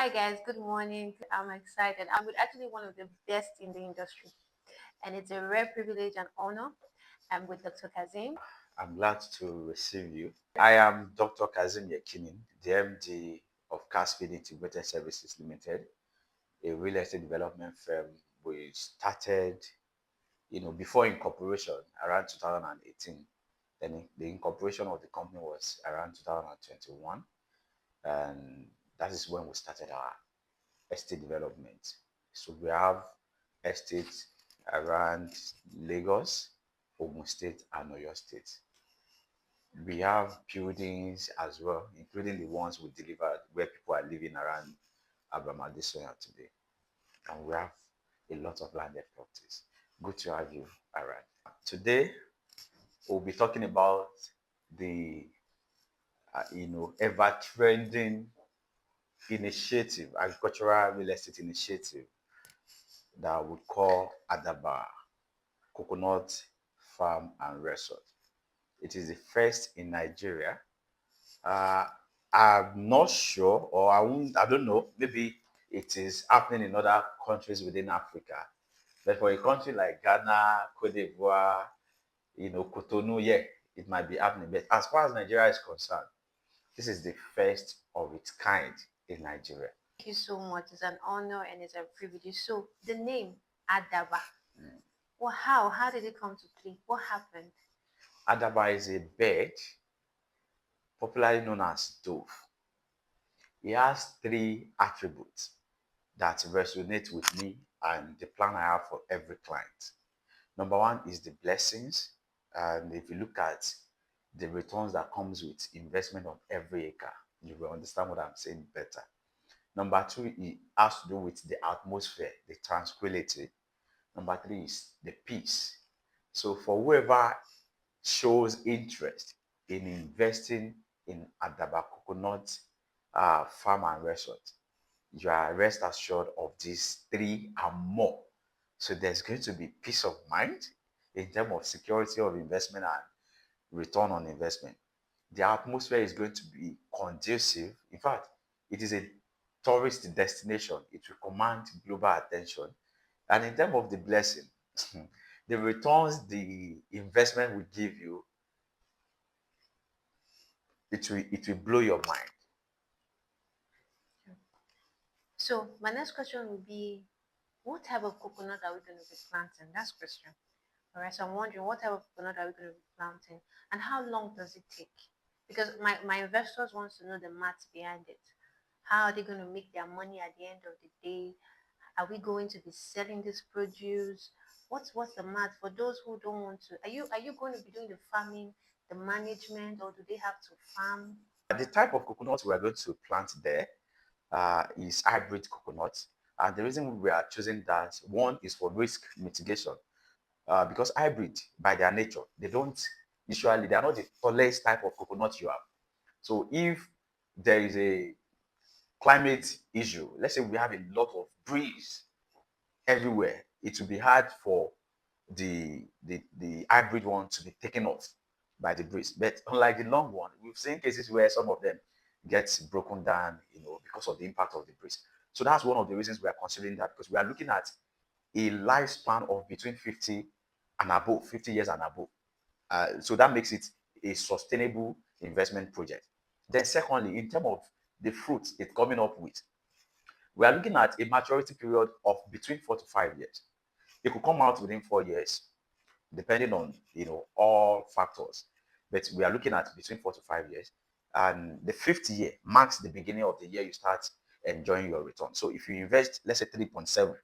Hi guys, good morning. I'm excited. I'm with actually one of the best in the industry, and it's a rare privilege and honor. I'm with Dr. Kazim. I'm glad to receive you. I am Dr. Kazim Yekinin, the MD of Cascade Integrated Services Limited, a real estate development firm. We started, before incorporation around 2018. Then the incorporation of the company was around 2021, and that is when we started our estate development. So we have estates around Lagos, Ogun State, and Oyo State. We have buildings as well, including the ones we delivered where people are living around Abramadesoya today. And we have a lot of landed properties. Good to have you around. Today, we'll be talking about the ever trending initiative, agricultural real estate initiative that we call Àdàbà Coconut Farm and Resort. It is the first in Nigeria. Uh, I'm not sure, or I don't know. Maybe it is happening in other countries within Africa. But for a country like Ghana, Cote d'Ivoire, Cotonou, yeah, it might be happening. But as far as Nigeria is concerned, this is the first of its kind in Nigeria. Thank you so much. It's an honor and it's a privilege. So the name Àdàbà. Well, how did it come to play? What happened? Àdàbà is a bird popularly known as dove. He has three attributes that resonate with me and the plan I have for every client. Number one is the blessings. And if you look at the returns that comes with investment on every acre, you will understand what I'm saying better. Number two, it has to do with the atmosphere, the tranquility. Number three is the peace. So for whoever shows interest in investing in Àdàbà Coconut Farm and Resort, you are rest assured of these three and more. So there's going to be peace of mind in terms of security of investment and return on investment. The atmosphere is going to be conducive. In fact, it is a tourist destination. It will command global attention. And in terms of the blessing, the returns the investment will give you, it will blow your mind. So my next question would be, what type of coconut are we going to be planting? That's question. All right. So I'm wondering, what type of coconut are we going to be planting, and how long does it take? Because my investors want to know the maths behind it. How are they going to make their money at the end of the day? Are we going to be selling this produce? What's the math for those who don't want to? Are you going to be doing the farming, the management, or do they have to farm? The type of coconut we are going to plant there is hybrid coconut. And the reason we are choosing that one is for risk mitigation. Because hybrid, by their nature, they are not the tallest type of coconut you have. So if there is a climate issue, let's say we have a lot of breeze everywhere, it will be hard for the hybrid one to be taken off by the breeze. But unlike the long one, we've seen cases where some of them gets broken down, because of the impact of the breeze. So that's one of the reasons we are considering that, because we are looking at a lifespan of between 50 and above, 50 years and above. So that makes it a sustainable investment project. Then secondly, in terms of the fruits it's coming up with, we are looking at a maturity period of between 4 to 5 years. It could come out within 4 years, depending on all factors. But we are looking at between 4 to 5 years. And the fifth year marks the beginning of the year you start enjoying your return. So if you invest, let's say 3.7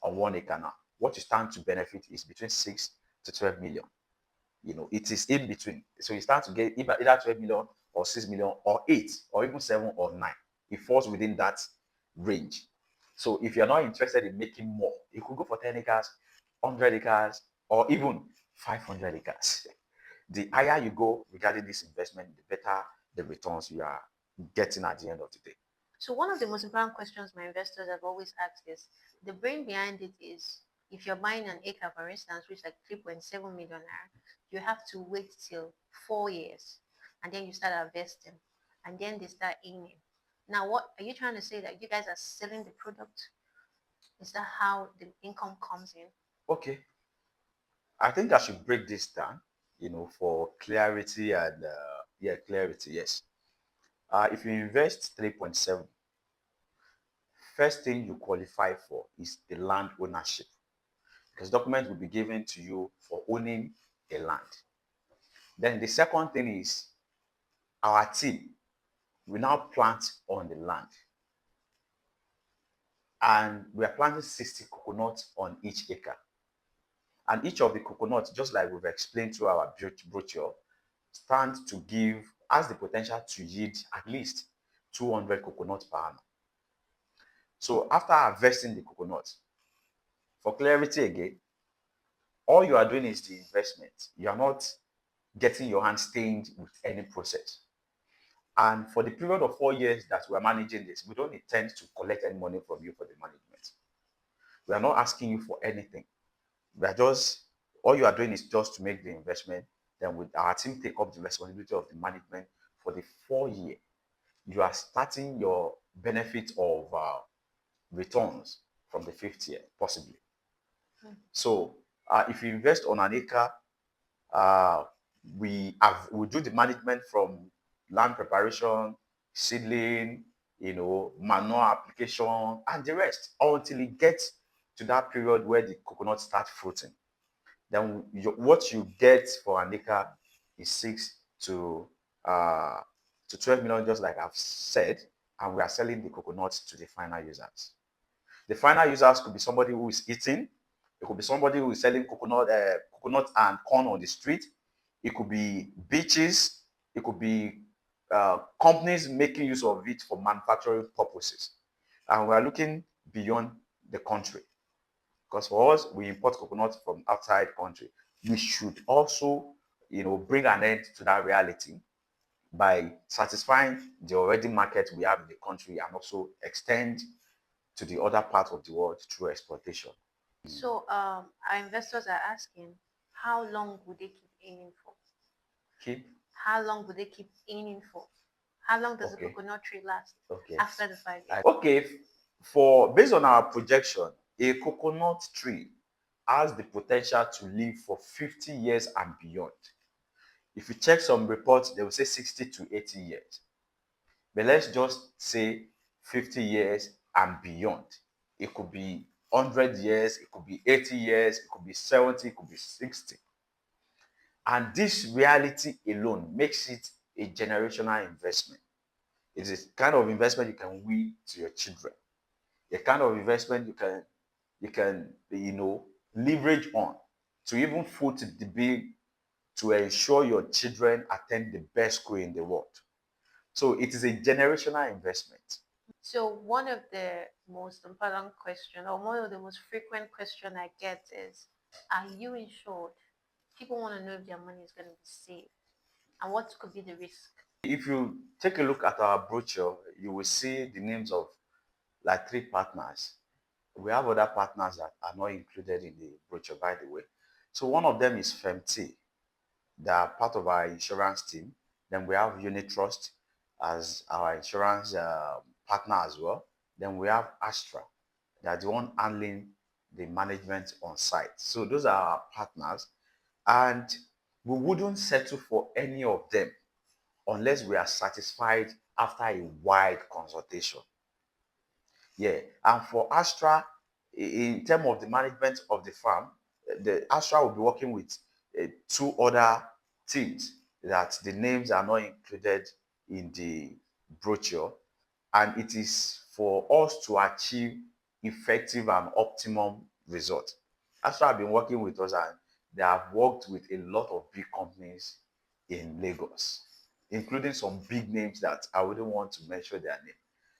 on 1 acre now, what you stand to benefit is between 6 to 12 million. It is in between. So you start to get either 12 million or 6 million or 8 or even 7 or 9. It falls within that range. So if you're not interested in making more, you could go for 10 acres, 100 acres, or even 500 acres. The higher you go regarding this investment, the better the returns you are getting at the end of the day. So one of the most important questions my investors have always asked is, the brain behind it is, if you're buying an acre, for instance, which is like 3.7 million naira, you have to wait till 4 years, and then you start investing, and then they start earning. Now, what are you trying to say, that you guys are selling the product? Is that how the income comes in? Okay, I think I should break this down, for clarity and yeah, clarity. Yes. If you invest 3.7, first thing you qualify for is the land ownership, because documents will be given to you for owning a land. Then the second thing is our team will now plant on the land, and we are planting 60 coconuts on each acre. And each of the coconuts, just like we've explained through our brochure, stands to give, has the potential to yield at least 200 coconuts per annum. So after harvesting the coconuts, for clarity again, all you are doing is the investment. You are not getting your hand stained with any process. And for the period of 4 years that we are managing this, we don't intend to collect any money from you for the management. We are not asking you for anything. We are just, all you are doing is just to make the investment. Then with our team take up the responsibility of the management for the 4 year. You are starting your benefit of returns from the fifth year, possibly. So if you invest on an acre, uh, we do the management from land preparation, seedling, manure application, and the rest until it gets to that period where the coconut start fruiting. Then what you get for an acre is 6 uh, to 12 million, just like I've said, and we are selling the coconuts to the final users. The final users could be somebody who is eating. It could be somebody who is selling coconut and corn on the street. It could be beaches. It could be companies making use of it for manufacturing purposes. And we are looking beyond the country, because for us, we import coconut from outside country. We should also, bring an end to that reality by satisfying the already market we have in the country and also extend to the other part of the world through exploitation. So, our investors are asking, how long would they keep aiming for? Keep. How long would they keep aiming for? How long does the Okay. coconut tree last Okay. after the 5 years? Okay. For based on our projection, a coconut tree has the potential to live for 50 years and beyond. If you check some reports, they will say 60 to 80 years. But let's just say 50 years and beyond. It could be 100 years, it could be 80 years, it could be 70, it could be 60. And this reality alone makes it a generational investment. It's a kind of investment you can will to your children. A kind of investment you can leverage on to even foot the bill to ensure your children attend the best school in the world. So it is a generational investment. So, one of the most important question, or one of the most frequent question I get is, are you insured? People want to know if their money is going to be safe and what could be the risk. If you take a look at our brochure, you will see the names of like 3 partners. We have other partners that are not included in the brochure, by the way. So one of them is FEMT. They are part of our insurance team. Then we have Unit Trust as our insurance partner as well. Then we have Astra. They are the one handling the management on site. So those are our partners. And we wouldn't settle for any of them unless we are satisfied after a wide consultation. Yeah. And for Astra, in terms of the management of the farm, the Astra will be working with 2 other teams that the names are not included in the brochure. And it is for us to achieve effective and optimum results. Astra have been working with us, and they have worked with a lot of big companies in Lagos, including some big names that I wouldn't want to mention their name.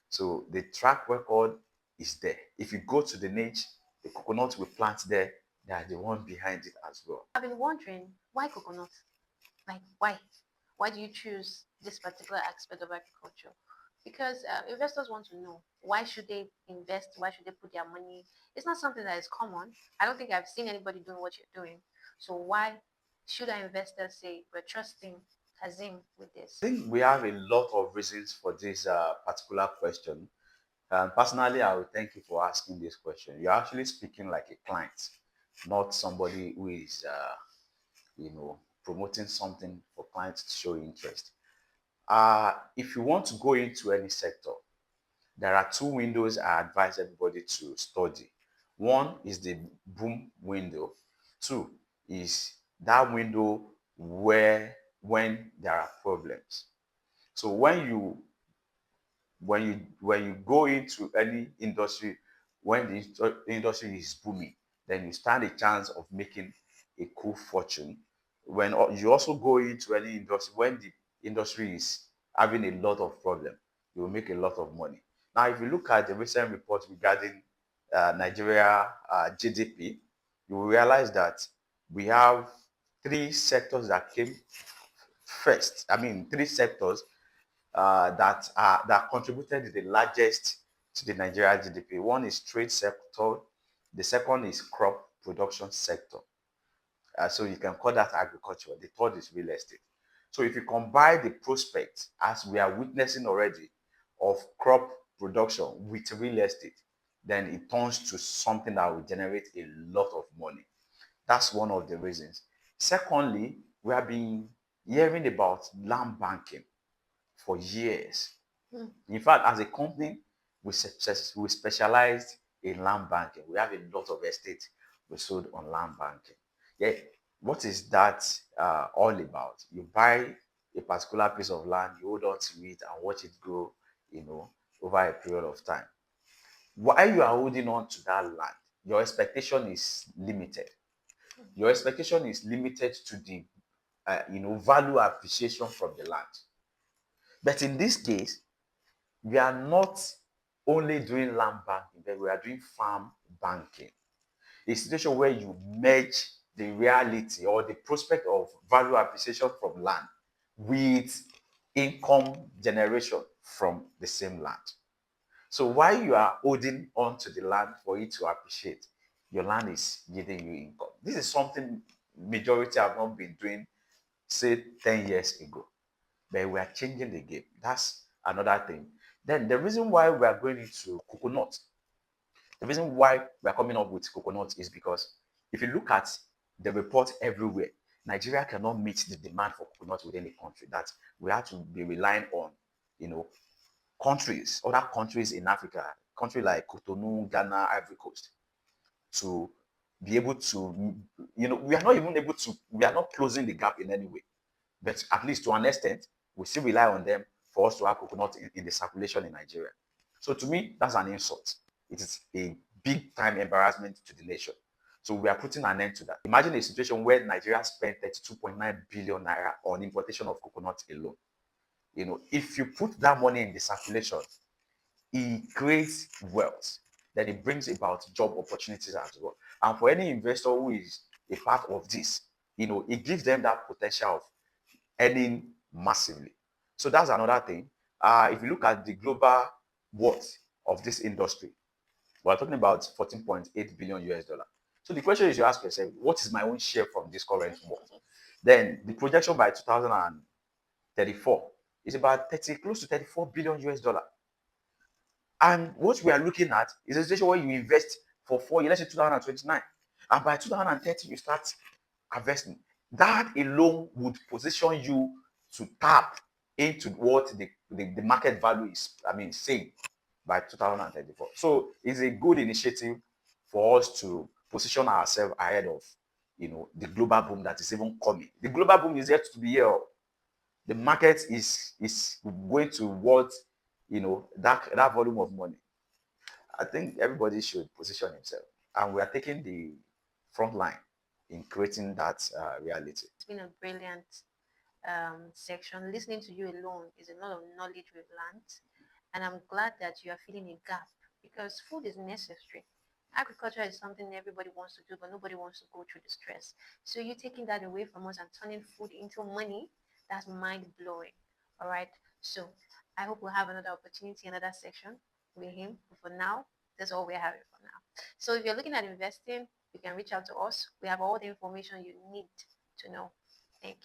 So the track record is there. If you go to the niche, the coconuts we plant there, they are the one behind it as well. I've been wondering, why coconut? Like, why? Why do you choose this particular aspect of agriculture? Because investors want to know, why should they invest? Why should they put their money? It's not something that is common. I don't think I've seen anybody doing what you're doing. So why should our investors say we're trusting Kazim with this? I think we have a lot of reasons for this particular question. And personally, I would thank you for asking this question. You're actually speaking like a client, not somebody who is, promoting something for clients to show interest. If you want to go into any sector, there are two windows I advise everybody to study. One is the boom window. Two is that window where when there are problems. So when you go into any industry, when the industry is booming, then you stand a chance of making a cool fortune. When you also go into any industry, when the industry is having a lot of problem, you will make a lot of money. Now, if you look at the recent report regarding Nigeria GDP, you will realize that we have three sectors that came first. I mean, three sectors that contributed the largest to the Nigeria GDP. One is trade sector, the second is crop production sector. So you can call that agriculture. The third is real estate. So if you combine the prospect, as we are witnessing already, of crop production with real estate, then it turns to something that will generate a lot of money. That's one of the reasons. Secondly, we have been hearing about land banking for years. In fact, as a company, we specialized in land banking. We have a lot of estates we sold on land banking. Yeah, what is that all about? You buy a particular piece of land, you hold on to it and watch it grow, over a period of time. While you are holding on to that land, your expectation is limited. Your expectation is limited to the value appreciation from the land. But in this case, we are not only doing land banking, but we are doing farm banking. A situation where you merge the reality or the prospect of value appreciation from land with income generation from the same land. So while you are holding on to the land for it to appreciate, your land is giving you income. This is something majority have not been doing, say, 10 years ago. But we are changing the game. That's another thing. Then the reason why we are going into coconut, the reason why we are coming up with coconut is because if you look at the report everywhere, Nigeria cannot meet the demand for coconut within the country. That we have to be relying on, countries, other countries in Africa, countries like Cotonou, Ghana, Ivory Coast, to be able to, we are not even able to, we are not closing the gap in any way. But at least to an extent, we still rely on them for us to have coconut in the circulation in Nigeria. So to me, that's an insult. It is a big time embarrassment to the nation. So we are putting an end to that. Imagine a situation where Nigeria spent 32.9 billion naira on importation of coconut alone. If you put that money in the circulation, it creates wealth. Then it brings about job opportunities as well. And for any investor who is a part of this, it gives them that potential of earning massively. So that's another thing. If you look at the global worth of this industry, we're talking about 14.8 billion US dollar. So the question is, you ask yourself, what is my own share from this current worth? Then the projection by 2034 is about close to 34 billion US dollar. And what we are looking at is a situation where you invest for 4 years, let's say 2029, and by 2030 you start harvesting. That alone would position you to tap into what the market value is, saying by 2034. So it's a good initiative for us to position ourselves ahead of, the global boom that is even coming. The global boom is yet to be here. The market is going towards, that volume of money. I think everybody should position himself, and we are taking the front line in creating that reality. It's been a brilliant section. Listening to you alone is a lot of knowledge we've learned, and I'm glad that you are filling a gap because food is necessary. Agriculture is something everybody wants to do, but nobody wants to go through the stress. So you taking that away from us and turning food into money, that's mind blowing. All right. So I hope we'll have another opportunity, another section with him. But for now, that's all we're having for now. So if you're looking at investing, you can reach out to us. We have all the information you need to know. Thank you.